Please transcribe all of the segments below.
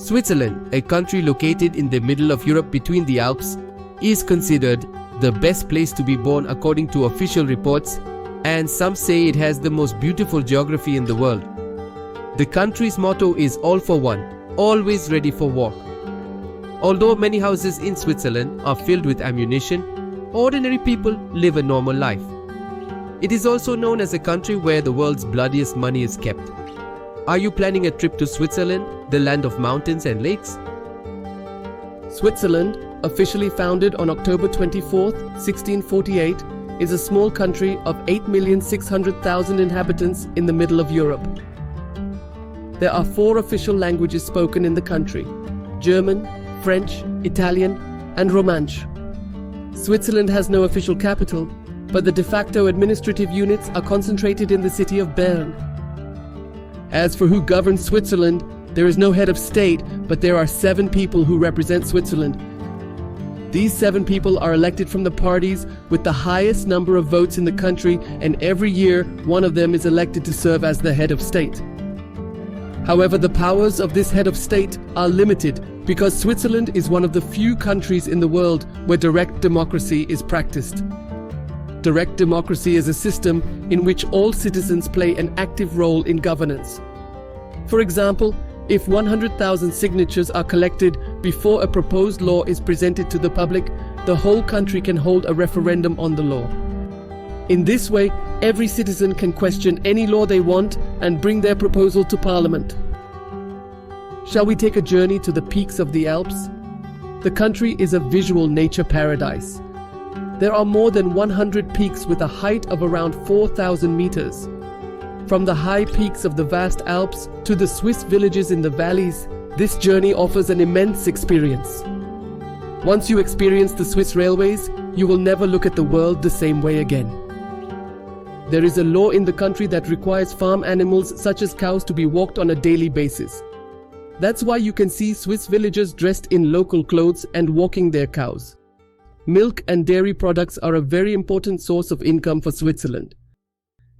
Switzerland, a country located in the middle of Europe between the Alps, is considered the best place to be born according to official reports, and some say it has the most beautiful geography in the world. The country's motto is all for one, always ready for war. Although many houses in Switzerland are filled with ammunition, ordinary people live a normal life. It is also known as a country where the world's bloodiest money is kept. Are you planning a trip to Switzerland, the land of mountains and lakes? Switzerland, officially founded on October 24, 1648, is a small country of 8,600,000 inhabitants in the middle of Europe. There are 4 official languages spoken in the country: German, French, Italian, and Romansh. Switzerland has no official capital, but the de facto administrative units are concentrated in the city of Bern. As for who governs Switzerland, there is no head of state, but there are 7 people who represent Switzerland. These 7 people are elected from the parties with the highest number of votes in the country, and every year one of them is elected to serve as the head of state. However, the powers of this head of state are limited because Switzerland is one of the few countries in the world where direct democracy is practiced. Direct democracy is a system in which all citizens play an active role in governance. For example, if 100,000 signatures are collected before a proposed law is presented to the public, the whole country can hold a referendum on the law. In this way, every citizen can question any law they want and bring their proposal to Parliament. Shall we take a journey to the peaks of the Alps? The country is a visual nature paradise. There are more than 100 peaks with a height of around 4,000 meters. From the high peaks of the vast Alps to the Swiss villages in the valleys, this journey offers an immense experience. Once you experience the Swiss railways, you will never look at the world the same way again. There is a law in the country that requires farm animals such as cows to be walked on a daily basis. That's why you can see Swiss villagers dressed in local clothes and walking their cows. Milk and dairy products are a very important source of income for Switzerland.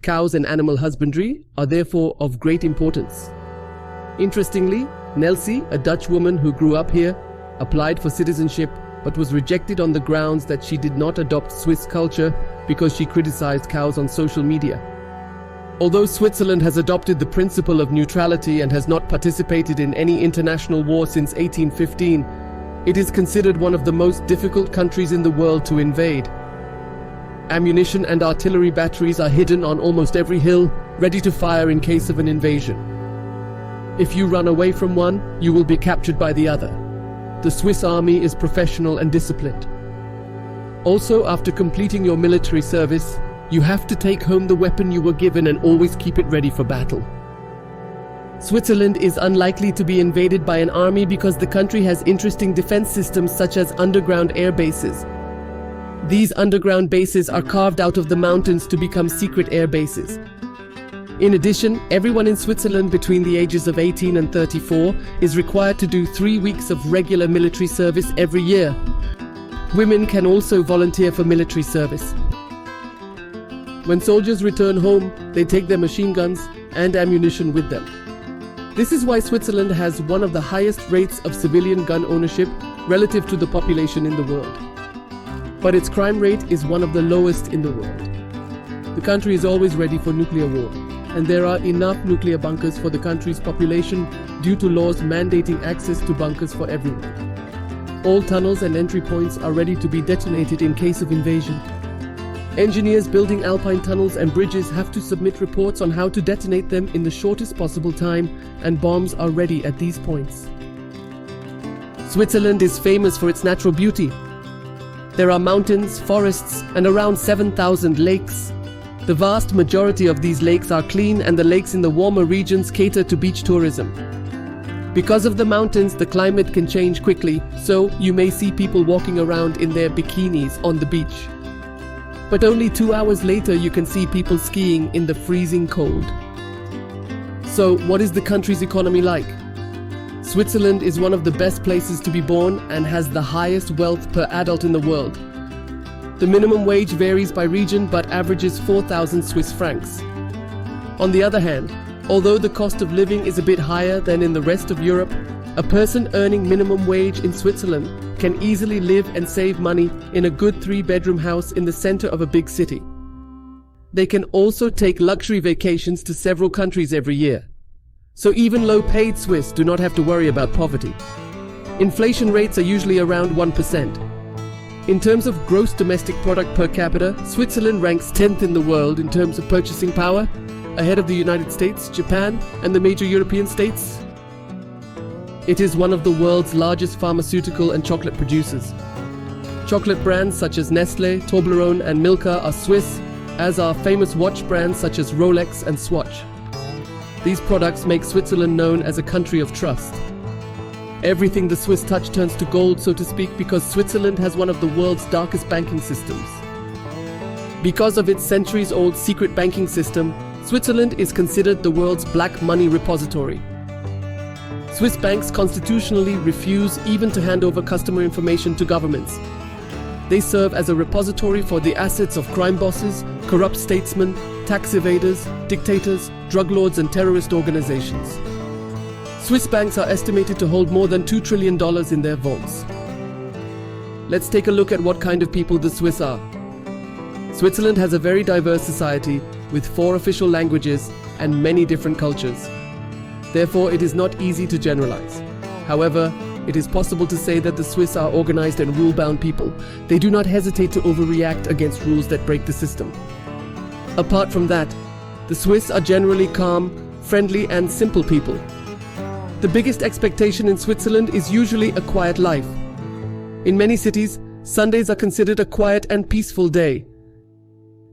Cows and animal husbandry are therefore of great importance. Interestingly, Nelsie, a Dutch woman who grew up here, applied for citizenship but was rejected on the grounds that she did not adopt Swiss culture because she criticized cows on social media. Although Switzerland has adopted the principle of neutrality and has not participated in any international war since 1815, it is considered one of the most difficult countries in the world to invade. Ammunition and artillery batteries are hidden on almost every hill, ready to fire in case of an invasion. If you run away from one, you will be captured by the other. The Swiss army is professional and disciplined. Also, after completing your military service, you have to take home the weapon you were given and always keep it ready for battle. Switzerland is unlikely to be invaded by an army because the country has interesting defense systems such as underground air bases. These underground bases are carved out of the mountains to become secret air bases. In addition, everyone in Switzerland between the ages of 18 and 34 is required to do 3 weeks of regular military service every year. Women can also volunteer for military service. When soldiers return home, they take their machine guns and ammunition with them. This is why Switzerland has one of the highest rates of civilian gun ownership relative to the population in the world. But its crime rate is one of the lowest in the world. The country is always ready for nuclear war, and there are enough nuclear bunkers for the country's population due to laws mandating access to bunkers for everyone. All tunnels and entry points are ready to be detonated in case of invasion. Engineers building alpine tunnels and bridges have to submit reports on how to detonate them in the shortest possible time, and bombs are ready at these points. Switzerland is famous for its natural beauty. There are mountains, forests, and around 7,000 lakes. The vast majority of these lakes are clean, and the lakes in the warmer regions cater to beach tourism. Because of the mountains, the climate can change quickly, so you may see people walking around in their bikinis on the beach. But only 2 hours later you can see people skiing in the freezing cold. So, what is the country's economy like? Switzerland is one of the best places to be born and has the highest wealth per adult in the world. The minimum wage varies by region but averages 4,000 Swiss francs. On the other hand, Although the cost of living is a bit higher than in the rest of Europe, a person earning minimum wage in Switzerland can easily live and save money in a good 3-bedroom house in the center of a big city. They can also take luxury vacations to several countries every year. So even low-paid Swiss do not have to worry about poverty. Inflation rates are usually around 1%. In terms of gross domestic product per capita, Switzerland ranks 10th in the world in terms of purchasing power, ahead of the United States, Japan, and the major European states. It is one of the world's largest pharmaceutical and chocolate producers. Chocolate brands such as Nestlé, Toblerone, and Milka are Swiss, as are famous watch brands such as Rolex and Swatch. These products make Switzerland known as a country of trust. Everything the Swiss touch turns to gold, so to speak, because Switzerland has one of the world's darkest banking systems. Because of its centuries-old secret banking system, Switzerland is considered the world's black money repository. Swiss banks constitutionally refuse even to hand over customer information to governments. They serve as a repository for the assets of crime bosses, corrupt statesmen, tax evaders, dictators, drug lords, and terrorist organizations. Swiss banks are estimated to hold more than $2 trillion in their vaults. Let's take a look at what kind of people the Swiss are. Switzerland has a very diverse society with 4 official languages and many different cultures. Therefore, it is not easy to generalize. However, it is possible to say that the Swiss are organized and rule-bound people. They do not hesitate to overreact against rules that break the system. Apart from that, the Swiss are generally calm, friendly, and simple people. The biggest expectation in Switzerland is usually a quiet life. In many cities, Sundays are considered a quiet and peaceful day.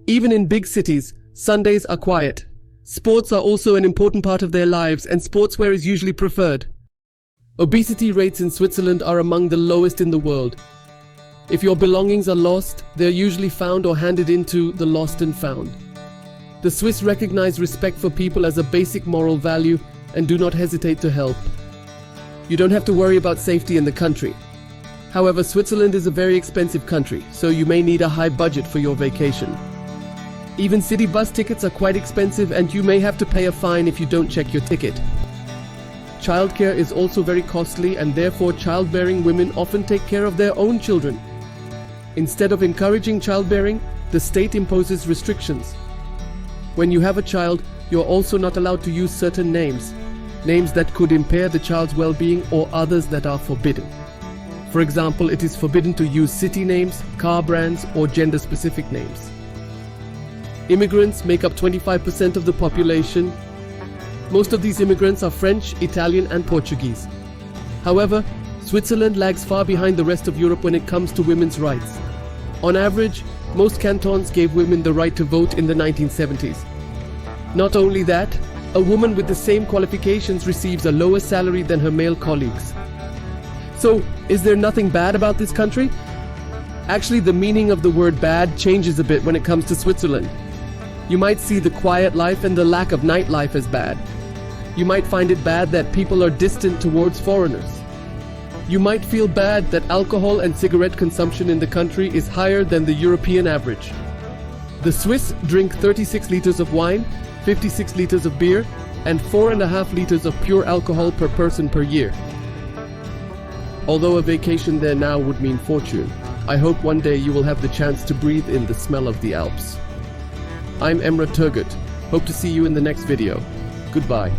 Even in big cities, Sundays are quiet. Sports are also an important part of their lives, and sportswear is usually preferred. Obesity rates in Switzerland are among the lowest in the world. If your belongings are lost, they are usually found or handed into the lost and found. The Swiss recognize respect for people as a basic moral value and do not hesitate to help. You don't have to worry about safety in the country. However, Switzerland is a very expensive country, so you may need a high budget for your vacation. Even city bus tickets are quite expensive, and you may have to pay a fine if you don't check your ticket. Childcare is also very costly, and therefore childbearing women often take care of their own children. Instead of encouraging childbearing, the state imposes restrictions. When you have a child, you're also not allowed to use certain names that could impair the child's well-being, or others that are forbidden. For example, it is forbidden to use city names, car brands, or gender-specific names. Immigrants make up 25% of the population. Most of these immigrants are French, Italian, and Portuguese. However, Switzerland lags far behind the rest of Europe when it comes to women's rights. On average, most cantons gave women the right to vote in the 1970s. Not only that, a woman with the same qualifications receives a lower salary than her male colleagues. So, is there nothing bad about this country? Actually, the meaning of the word bad changes a bit when it comes to Switzerland. You might see the quiet life and the lack of nightlife as bad. You might find it bad that people are distant towards foreigners. You might feel bad that alcohol and cigarette consumption in the country is higher than the European average. The Swiss drink 36 liters of wine, 56 liters of beer, and 4.5 liters of pure alcohol per person per year. Although a vacation there now would mean fortune, I hope one day you will have the chance to breathe in the smell of the Alps. I'm Emre Turgut. Hope to see you in the next video. Goodbye.